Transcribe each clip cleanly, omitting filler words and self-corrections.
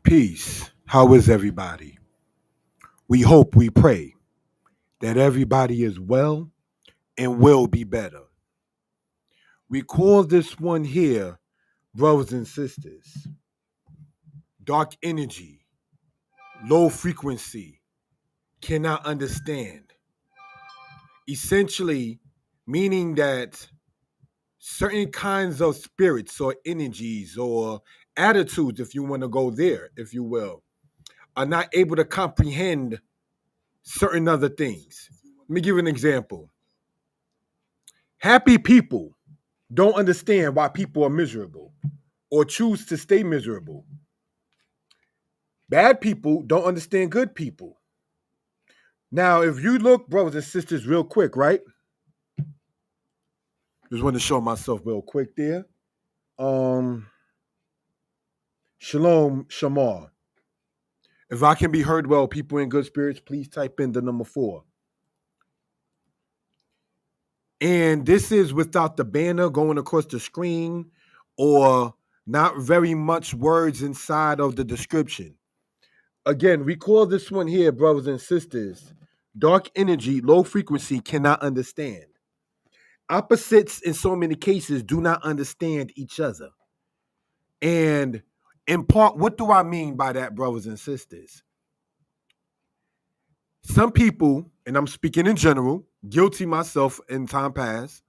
Peace. How is everybody? We hope, we pray that everybody is well and will be better. We call this one here, brothers and sisters, dark energy, low frequency, cannot understand. Essentially, meaning that certain kinds of spirits or energies or attitudes, if you want to go there, if you will, are not able to comprehend certain other things. Let me give you an example. Happy people don't understand why people are miserable or choose to stay miserable. Bad people don't understand good people. Now, if you look, brothers and sisters, real quick, right? Just want to show myself real quick there. Um, Shalom, Shamar. If I can be heard well, people in good spirits, please type in the number 4. And this is without the banner going across the screen or not very much words inside of the description. Again, we call this one here, brothers and sisters, dark energy, low frequency, cannot understand. Opposites in so many cases do not understand each other. And in part, what do I mean by that, brothers and sisters? Some people, and I'm speaking in general, guilty myself in time past,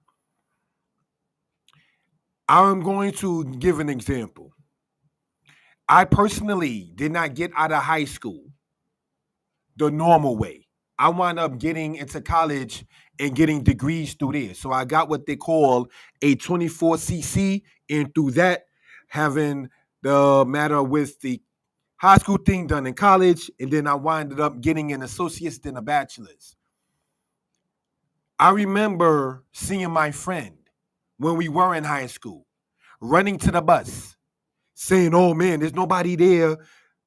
I'm going to give an example. I personally did not get out of high school the normal way. I wound up getting into college and getting degrees through there. So I got what they call a 24cc, and through that, having the matter with the high school thing done in college, and then I winded up getting an associate's and a bachelor's. I remember seeing my friend when we were in high school, running to the bus, saying, "Oh man, there's nobody there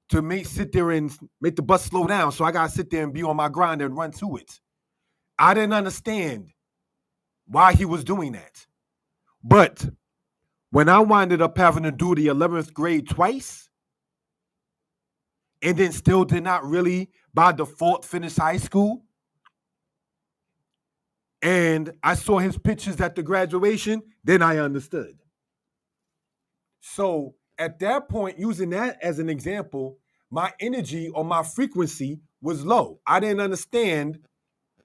to sit there and make the bus slow down. So I gotta sit there and be on my grind and run to it." I didn't understand why he was doing that. But when I winded up having to do the 11th grade twice, and then still did not really by default finish high school, and I saw his pictures at the graduation, then I understood. So at that point, using that as an example, my energy or my frequency was low. I didn't understand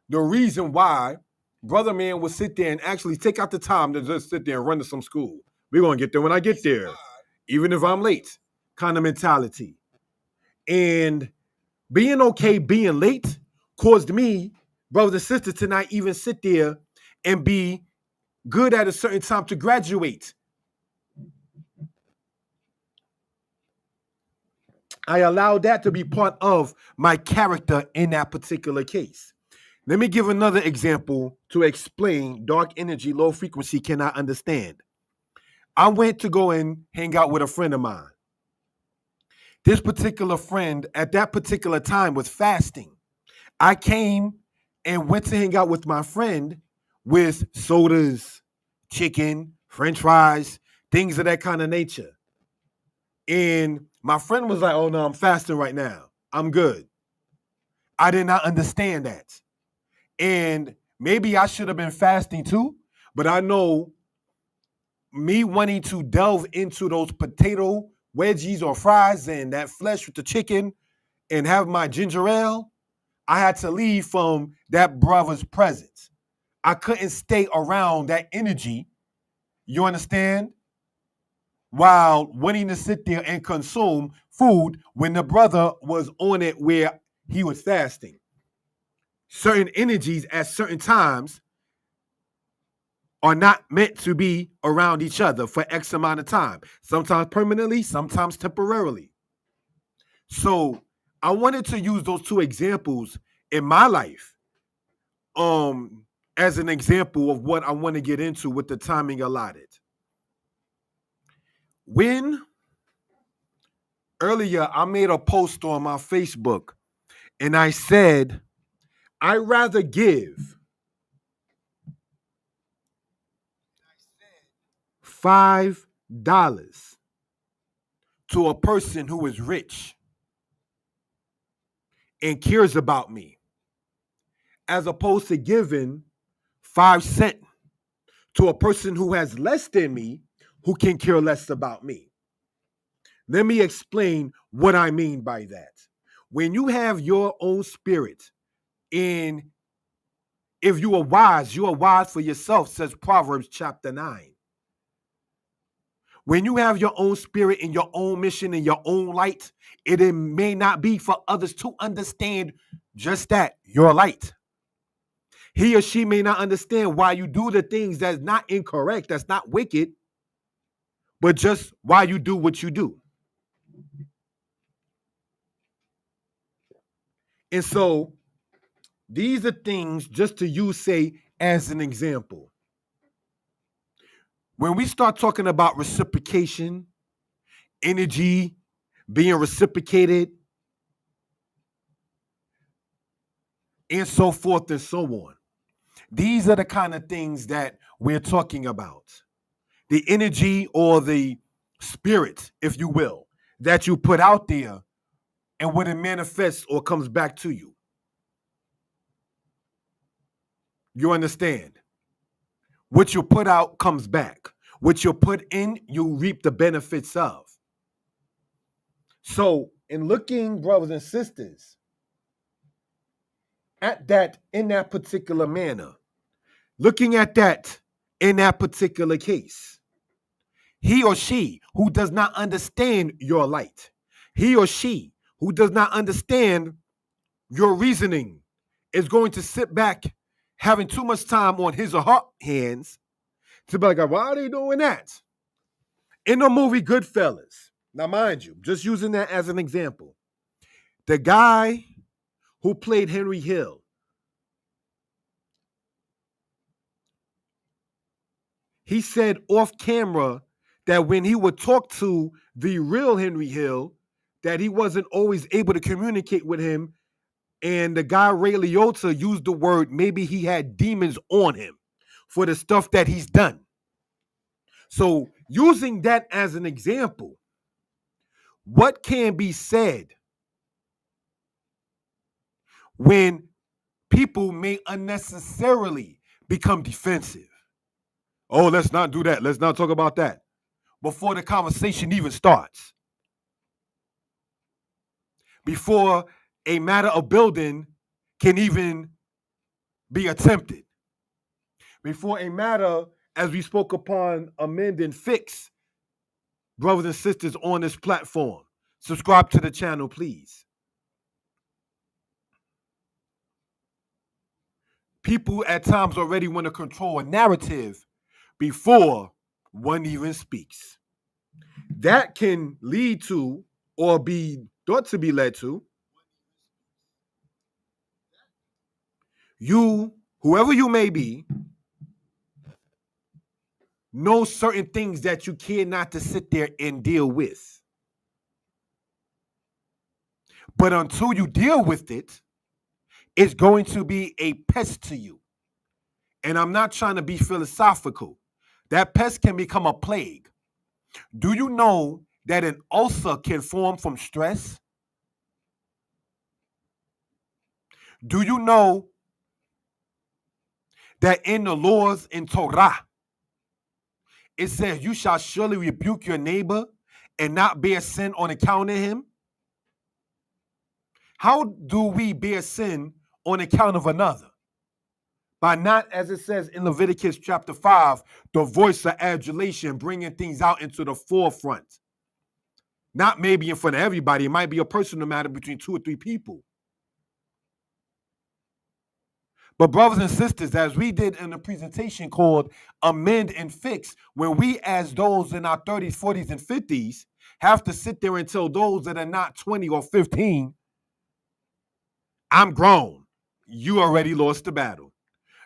the reason why brother man would sit there and actually take out the time to just sit there and run to some school. We're going to get there when I get there, even if I'm late, kind of mentality. And being okay being late caused me, brothers and sisters, to not even sit there and be good at a certain time to graduate. I allowed that to be part of my character in that particular case. Let me give another example to explain dark energy, low frequency cannot understand. I went to go and hang out with a friend of mine. This particular friend at that particular time was fasting. I came and went to hang out with my friend with sodas, chicken, french fries, things of that kind of nature. And my friend was like, "Oh no, I'm fasting right now. I'm good." I did not understand that. And maybe I should have been fasting too, but I know me wanting to delve into those potato wedgies or fries and that flesh with the chicken and have my ginger ale, I had to leave from that brother's presence. I couldn't stay around that energy, you understand? While wanting to sit there and consume food when the brother was on it where he was fasting. Certain energies at certain times are not meant to be around each other for X amount of time, sometimes permanently, sometimes temporarily. So I wanted to use those two examples in my life as an example of what I want to get into with the timing allotted. When earlier I made a post on my Facebook and I said, I'd rather give $5 to a person who is rich and cares about me, as opposed to giving 5 cents to a person who has less than me, who can care less about me. Let me explain what I mean by that. When you have your own spirit, in if you are wise for yourself, says Proverbs chapter 9. When you have your own spirit and your own mission and your own light, it may not be for others to understand just that, your light. He or she may not understand why you do the things that's not incorrect, that's not wicked, but just why you do what you do. And so these are things just to use, say, as an example. When we start talking about reciprocation, energy being reciprocated, and so forth and so on, these are the kind of things that we're talking about. The energy or the spirit, if you will, that you put out there and when it manifests or comes back to you. You understand? What you put out comes back. What you put in, you reap the benefits of. So, in looking, brothers and sisters, at that in that particular manner, looking at that in that particular case, he or she who does not understand your light, he or she who does not understand your reasoning, is going to sit back having too much time on his or her hands to be like, why are they doing that? In the movie Goodfellas, now mind you, just using that as an example, the guy who played Henry Hill, he said off camera that when he would talk to the real Henry Hill, that he wasn't always able to communicate with him. And the guy Ray Liotta used the word, maybe he had demons on him for the stuff that he's done. So using that as an example, what can be said when people may unnecessarily become defensive? Oh, let's not do that. Let's not talk about that before the conversation even starts. Before a matter of building can even be attempted. Before a matter, as we spoke upon, amend and fix, brothers and sisters on this platform. Subscribe to the channel, please. People at times already want to control a narrative before one even speaks. That can lead to, or be thought to be led to, you, whoever you may be, know certain things that you cannot to sit there and deal with. But until you deal with it, it's going to be a pest to you. And I'm not trying to be philosophical. That pest can become a plague. Do you know that an ulcer can form from stress? Do you know that in the laws in Torah, it says you shall surely rebuke your neighbor and not bear sin on account of him? How do we bear sin on account of another? By not, as it says in Leviticus chapter 5, the voice of adulation, bringing things out into the forefront. Not maybe in front of everybody. It might be a personal matter between 2 or 3 people. But brothers and sisters, as we did in a presentation called Amend and Fix, when we as those in our 30s, 40s, and 50s have to sit there and tell those that are not 20 or 15, I'm grown. You already lost the battle.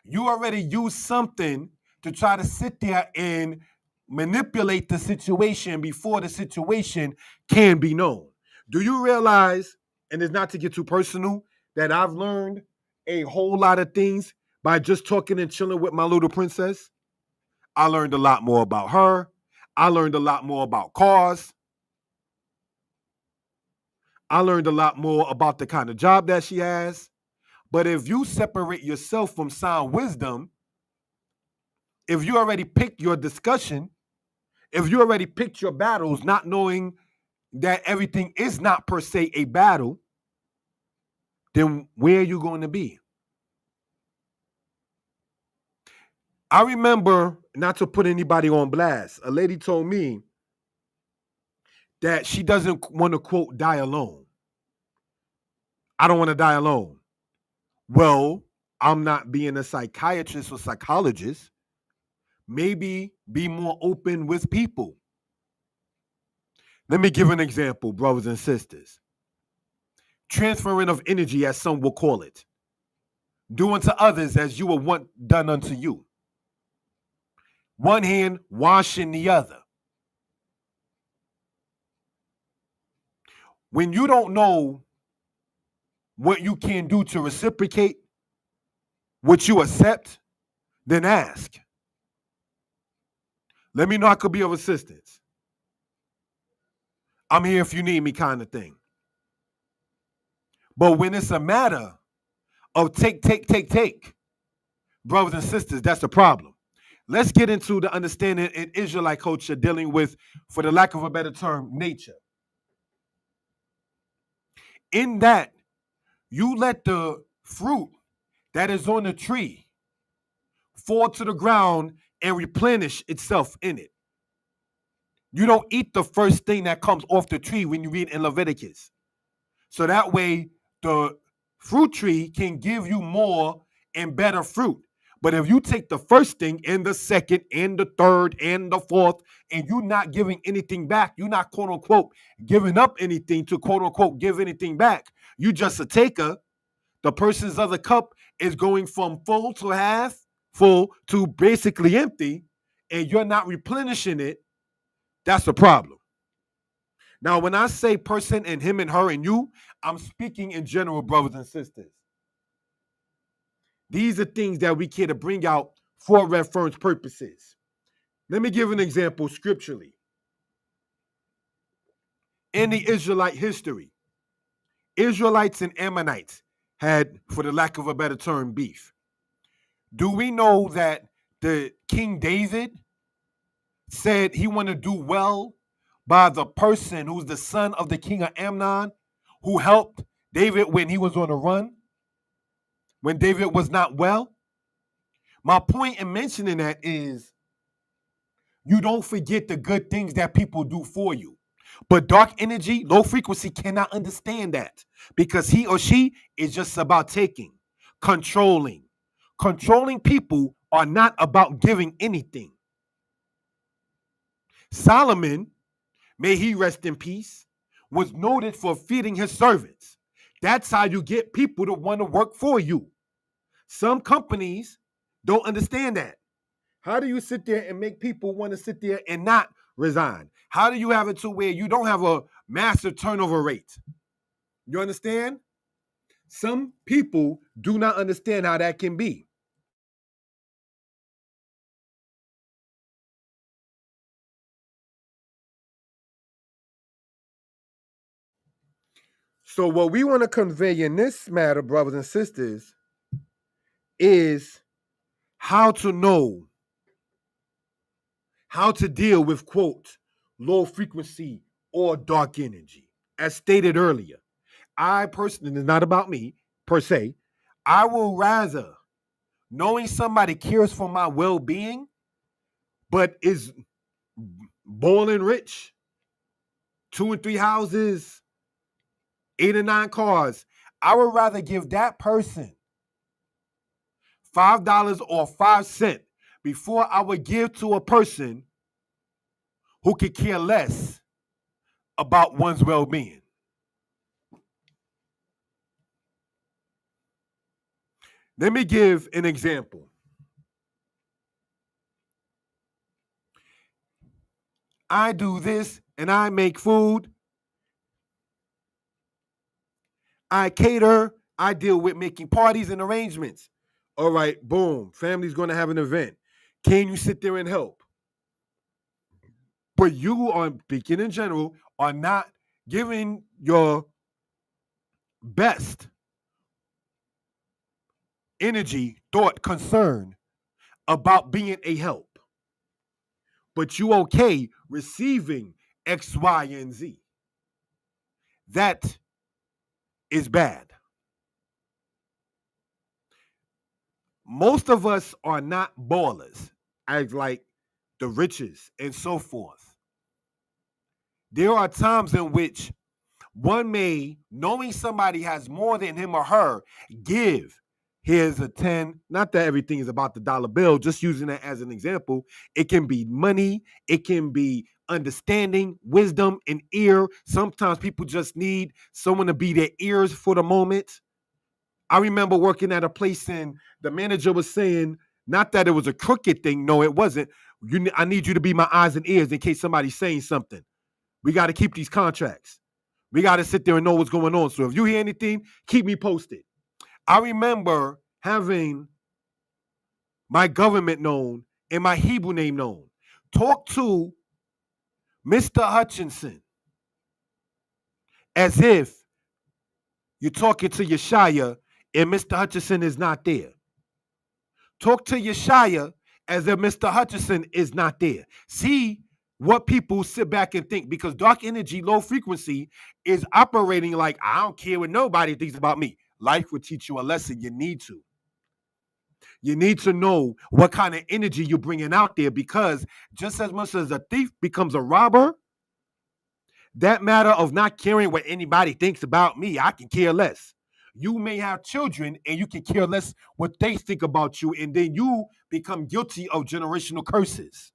You already used something to try to sit there and manipulate the situation before the situation can be known. Do you realize, and it's not to get too personal, that I've learned a whole lot of things by just talking and chilling with my little princess? I learned a lot more about her. I learned a lot more about cars. I learned a lot more about the kind of job that she has. But if you separate yourself from sound wisdom, if you already picked your discussion, if you already picked your battles, not knowing that everything is not per se a battle, then where are you going to be? I remember, not to put anybody on blast, a lady told me that she doesn't want to, quote, die alone. I don't want to die alone. Well, I'm not being a psychiatrist or psychologist. Maybe be more open with people. Let me give an example, brothers and sisters. Transferring of energy, as some will call it. Doing to others as you were once done unto you. One hand washing the other. When you don't know what you can do to reciprocate what you accept, then ask. Let me know I could be of assistance. I'm here if you need me, kind of thing. But when it's a matter of take, brothers and sisters, that's the problem. Let's get into the understanding in Israelite culture dealing with, for the lack of a better term, nature. In that, you let the fruit that is on the tree fall to the ground and replenish itself in it. You don't eat the first thing that comes off the tree when you read in Leviticus. So that way, the fruit tree can give you more and better fruit. But if you take the first thing and the second and the third and the fourth, and you're not giving anything back, you're not, quote unquote, giving up anything to, quote unquote, give anything back. You just a taker. The person's other cup is going from full to half full to basically empty, and you're not replenishing it. That's the problem. Now, when I say person and him and her and you, I'm speaking in general, brothers and sisters. These are things that we care to bring out for reference purposes. Let me give an example scripturally. In the Israelite history, Israelites and Ammonites had, for the lack of a better term, beef. Do we know that the King David said he wanted to do well by the person who's the son of the king of Ammon, who helped David when he was on a run, when David was not well? My point in mentioning that is you don't forget the good things that people do for you. But dark energy, low frequency cannot understand that because he or she is just about taking, controlling. Controlling people are not about giving anything. Solomon, may he rest in peace, was noted for feeding his servants. That's how you get people to want to work for you. Some companies don't understand that. How do you sit there and make people want to sit there and not resign? How do you have it to where you don't have a massive turnover rate? You understand? Some people do not understand how that can be. So what we want to convey in this matter, brothers and sisters, is how to know how to deal with, quote, low frequency or dark energy. As stated earlier, I personally, it's not about me per se, I will rather, knowing somebody cares for my well-being, but is boiling rich, 2 and 3 houses, 8 or 9 cars, I would rather give that person $5 or 5 cents before I would give to a person who could care less about one's well-being. Let me give an example. I do this and I make food. I cater. I deal with making parties and arrangements. All right, boom. Family's going to have an event. Can you sit there and help? But you, are speaking in general, are not giving your best energy, thought, concern about being a help, but you okay receiving X, Y, and Z. That is bad. Most of us are not ballers, as like the riches and so forth. There are times in which one may, knowing somebody has more than him or her, give. Here's a 10. Not that everything is about the dollar bill, just using that as an example. It can be money, it can be understanding, wisdom, and ear. Sometimes people just need someone to be their ears for the moment. I remember working at a place and the manager was saying, not that it was a crooked thing. No, it wasn't. I need you to be my eyes and ears in case somebody's saying something. We got to keep these contracts. We got to sit there and know what's going on. So if you hear anything, keep me posted. I remember having my government known and my Hebrew name known. Talk to Mr. Hutchinson as if you're talking to Yeshaya and Mr. Hutchinson is not there. Talk to Yeshaya as if Mr. Hutchinson is not there. See what people sit back and think, because dark energy, low frequency is operating like, I don't care what nobody thinks about me. Life will teach you a lesson. You need to. You need to know what kind of energy you're bringing out there, because just as much as a thief becomes a robber, that matter of not caring what anybody thinks about me, I can care less. You may have children and you can care less what they think about you, and then you become guilty of generational curses.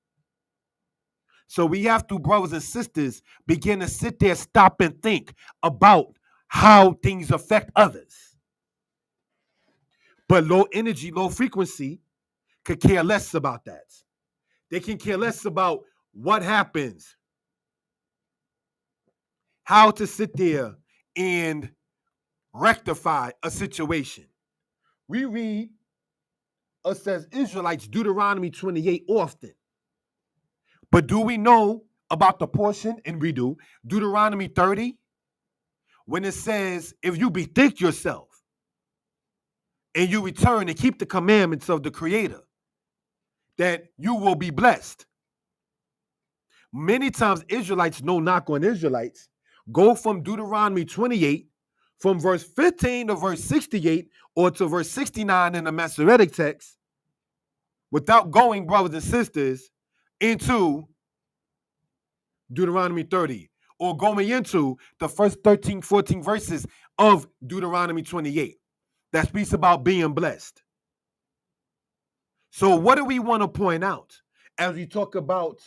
So we have to, brothers and sisters, begin to sit there, stop and think about how things affect others. But low energy, low frequency could care less about that. They can care less about what happens, how to sit there and rectify a situation. We read us as Israelites Deuteronomy 28 often. But do we know about the portion, and we do, Deuteronomy 30, when it says, if you bethink yourself and you return and keep the commandments of the Creator, that you will be blessed. Many times Israelites, no knock on Israelites, go from Deuteronomy 28, from verse 15 to verse 68, or to verse 69 in the Masoretic text, without going, brothers and sisters, into Deuteronomy 30, or going into the first 13, 14 verses of Deuteronomy 28 that speaks about being blessed. So what do we want to point out as we talk about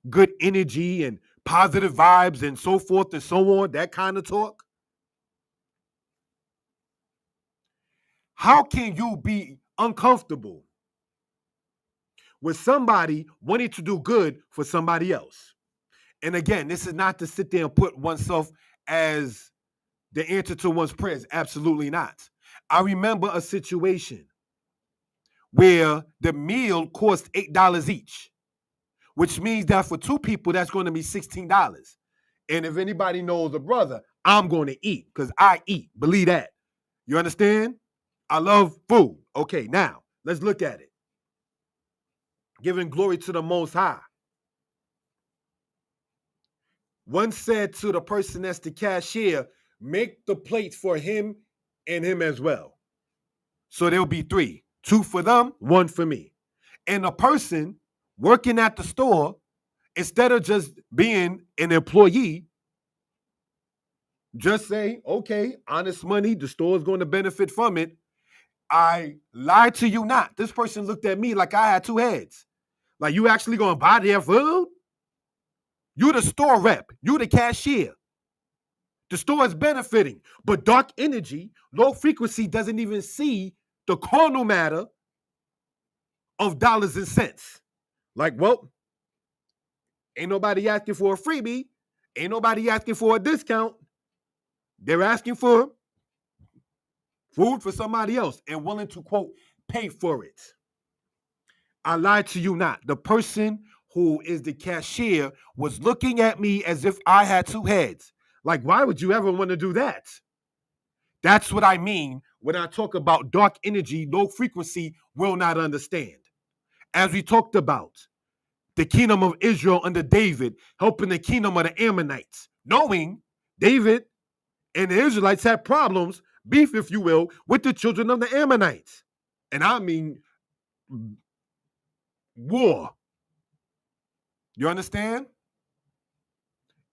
good energy and positive vibes and so forth and so on, that kind of talk? How can you be uncomfortable with somebody wanting to do good for somebody else? And again, this is not to sit there and put oneself as the answer to one's prayers. Absolutely not. I remember a situation where the meal cost $8 each, which means that for two people, that's going to be $16. And if anybody knows a brother, I'm going to eat because I eat. Believe that. You understand? I love food. Okay, now let's look at it. Giving glory to the Most High. One said to the person that's the cashier, make the plates for him and him as well. So there'll be 3. 2 for them, 1 for me. And a person working at the store, instead of just being an employee, just say, okay, honest money, the store is going to benefit from it. I lied to you not. This person looked at me like I had 2 heads. Like, you actually going to buy their food? You the store rep. You the cashier. The store is benefiting. But dark energy, low frequency, doesn't even see the carnal matter of dollars and cents. Like, well, ain't nobody asking for a freebie. Ain't nobody asking for a discount. They're asking for food for somebody else and willing to, quote, pay for it. I lied to you not. The person who is the cashier was looking at me as if I had 2 heads. Like, why would you ever want to do that? That's what I mean when I talk about dark energy, low frequency will not understand. As we talked about, the kingdom of Israel under David, helping the kingdom of the Ammonites, knowing David and the Israelites had problems, beef, if you will, with the children of the Ammonites. And I mean war. You understand?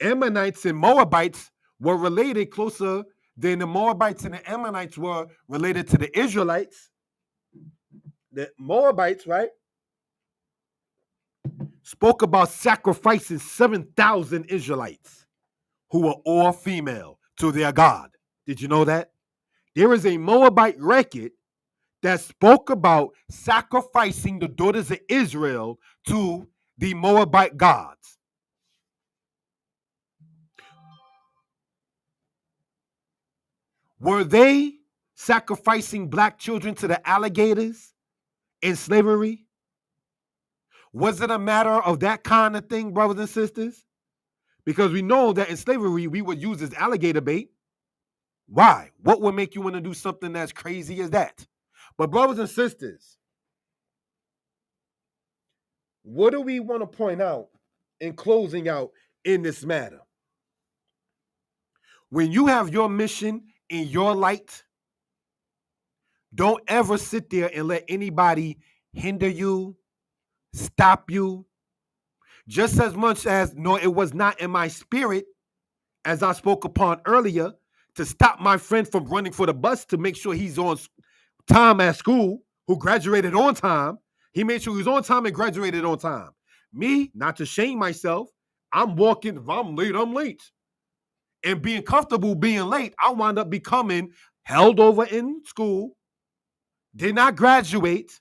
Ammonites and Moabites were related closer than the Moabites and the Ammonites were related to the Israelites. The Moabites, right, spoke about sacrificing 7,000 Israelites who were all female to their God. Did you know that? There is a Moabite record that spoke about sacrificing the daughters of Israel to the Moabite gods. Were they sacrificing black children to the alligators in slavery? Was it a matter of that kind of thing, brothers and sisters? Because we know that in slavery, we would use as alligator bait. Why? What would make you want to do something as crazy as that? But brothers and sisters, what do we want to point out in closing out in this matter? When you have your mission in your light, don't ever sit there and let anybody hinder you, stop you. Just as much as, no, it was not in my spirit, as I spoke upon earlier, to stop my friend from running for the bus to make sure he's on time at school, who graduated on time. He made sure he was on time and graduated on time. Me, not to shame myself, I'm walking, if I'm late, I'm late. And being comfortable being late, I wound up becoming held over in school, did not graduate,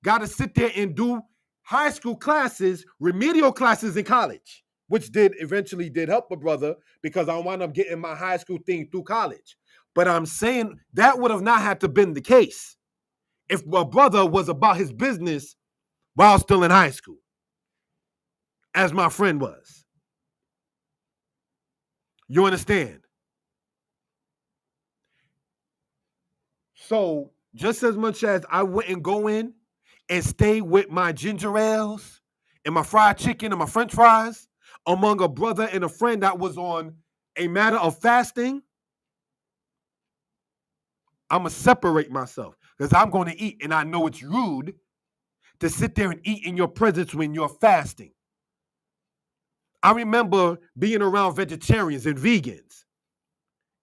got to sit there and do high school classes, remedial classes in college, which eventually did help a brother because I wound up getting my high school thing through college. But I'm saying that would have not had to been the case if a brother was about his business while still in high school, as my friend was. You understand? So just as much as I wouldn't go in and stay with my ginger ales and my fried chicken and my french fries among a brother and a friend that was on a matter of fasting, I'm going to separate myself because I'm going to eat, and I know it's rude to sit there and eat in your presence when you're fasting. I remember being around vegetarians and vegans,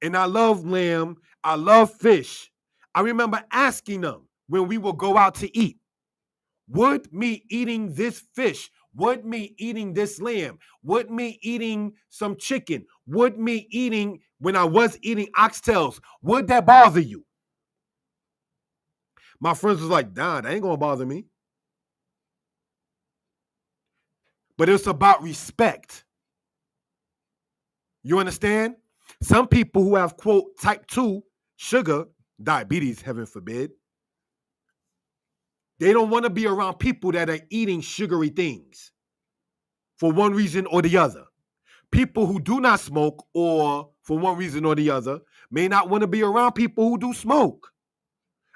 and I love lamb, I love fish. I remember asking them when we would go out to eat, would me eating this fish, would me eating this lamb, would me eating some chicken, would me eating, when I was eating oxtails, would that bother you? My friends was like, nah, that ain't gonna bother me. But it's about respect. You understand? Some people who have, quote, type 2 sugar, diabetes, heaven forbid, they don't want to be around people that are eating sugary things for one reason or the other. People who do not smoke, or for one reason or the other, may not want to be around people who do smoke.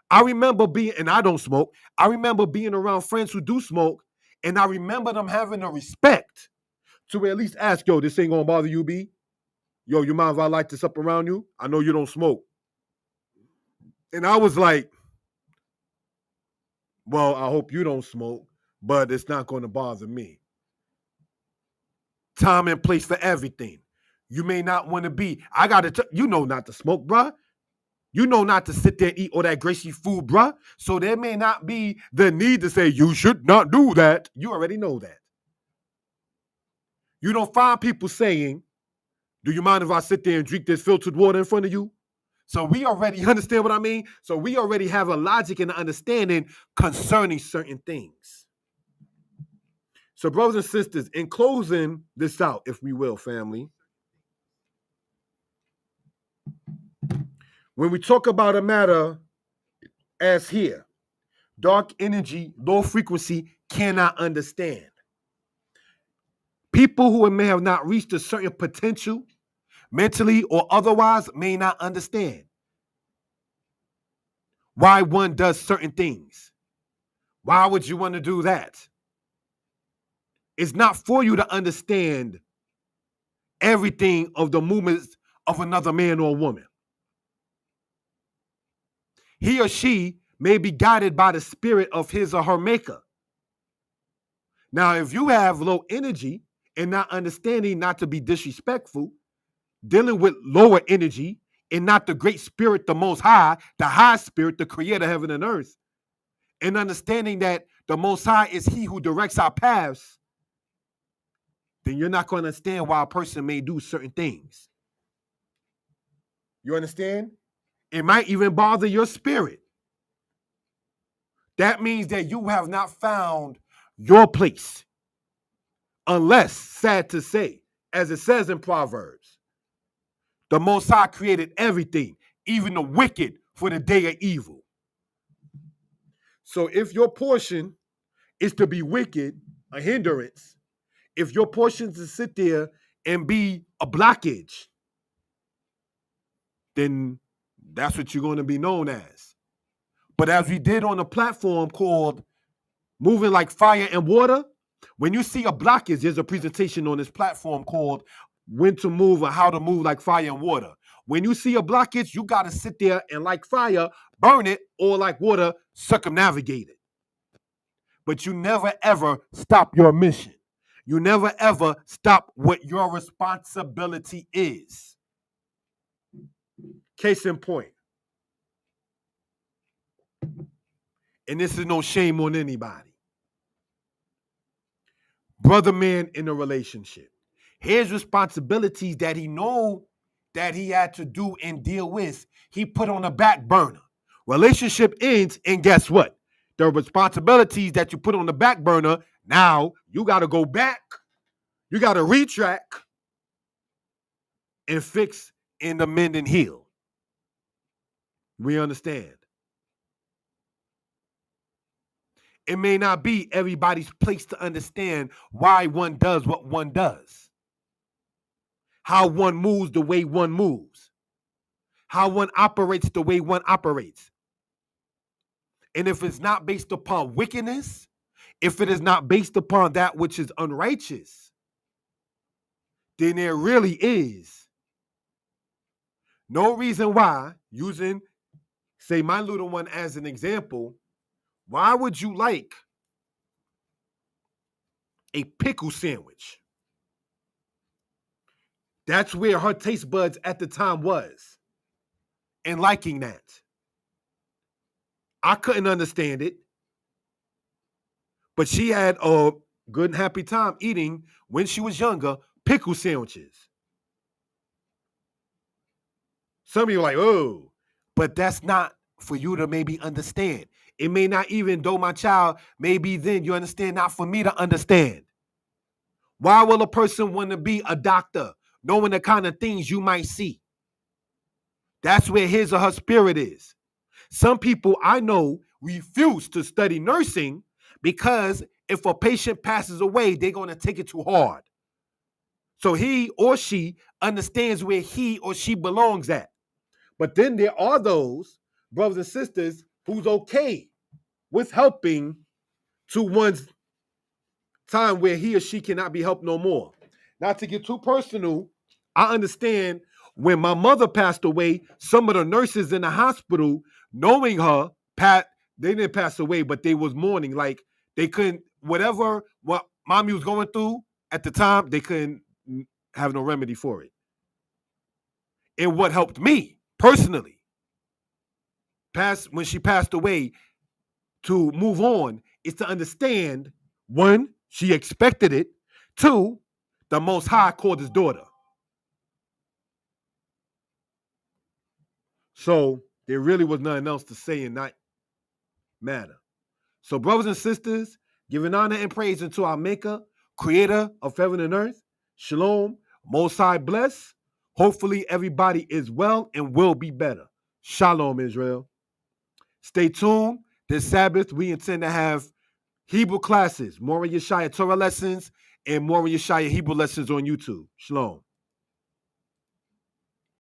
I remember being, and I don't smoke, I remember being around friends who do smoke, and I remember them having a respect to at least ask, yo, this ain't gonna bother you, B? Yo, you mind if I light this up around you? I know you don't smoke. And I was like, well, I hope you don't smoke, but it's not going to bother me. Time and place for everything. You may not want to be, I got to, you know not to smoke, bruh. You know not to sit there and eat all that greasy food, bruh. So there may not be the need to say, you should not do that. You already know that. You don't find people saying, do you mind if I sit there and drink this filtered water in front of you? So we already understand what I mean. So we already have a logic and an understanding concerning certain things. So brothers and sisters, in closing this out, if we will, family, when we talk about a matter as here, dark energy, low frequency cannot understand. People who may have not reached a certain potential, mentally or otherwise, may not understand. why one does certain things. Why would you want to do that? It's not for you to understand everything of the movements of another man or woman. He or she may be guided by the spirit of his or her maker. Now, if you have low energy and not understanding, not to be disrespectful, dealing with lower energy and not the great spirit, the most high, the high spirit, the creator of heaven and earth, and understanding that the most high is he who directs our paths, then you're not going to understand why a person may do certain things. You understand? It might even bother your spirit. That means that you have not found your place. Unless, sad to say, as it says in Proverbs, the Most High created everything, even the wicked, for the day of evil. So if your portion is to be wicked, a hindrance, if your portion is to sit there and be a blockage, then that's what you're going to be known as. But as we did on a platform called Moving Like Fire and Water, when you see a blockage, there's a presentation on this platform called When to Move or How to Move Like Fire and Water. When you see a blockage, you got to sit there and like fire, burn it, or like water, circumnavigate it. But you never ever stop your mission. You never ever stop what your responsibility is. Case in point. And this is no shame on anybody. Brother man in a relationship. His responsibilities that he know that he had to do and deal with, he put on the back burner. Relationship ends, and guess what? The responsibilities that you put on the back burner, now you got to go back. You got to retrack and fix and amend and heal. We understand. It may not be everybody's place to understand why one does what one does, how one moves the way one moves, how one operates the way one operates. And if it's not based upon wickedness, if it is not based upon that which is unrighteous, then there really is no reason why, using, say, my little one as an example, why would you like a pickle sandwich? That's where her taste buds at the time was, and liking that. I couldn't understand it, but she had a good and happy time eating, when she was younger, pickle sandwiches. Some of you are like, oh, but that's not for you to maybe understand. It may not even, though my child, maybe then you understand, not for me to understand. Why will a person want to be a doctor, knowing the kind of things you might see? That's where his or her spirit is. Some people I know refuse to study nursing because if a patient passes away, they're going to take it too hard. So he or she understands where he or she belongs at. But then there are those brothers and sisters who's okay with helping to one's time where he or she cannot be helped no more. Not to get too personal, I understand when my mother passed away, some of the nurses in the hospital, knowing her, they didn't pass away, but they was mourning. Like they couldn't, whatever what mommy was going through at the time, they couldn't have no remedy for it. And what helped me personally, when she passed away, to move on, is to understand, one, she expected it. Two, the Most High called his daughter. So there really was nothing else to say in that matter. So brothers and sisters, giving honor and praise unto our Maker, Creator of heaven and earth. Shalom, Most High bless. Hopefully everybody is well and will be better. Shalom, Israel. Stay tuned. This Sabbath, we intend to have Hebrew classes, Moreh Yeshaya Torah lessons, and Moreh Yeshaya Hebrew lessons on YouTube. Shalom.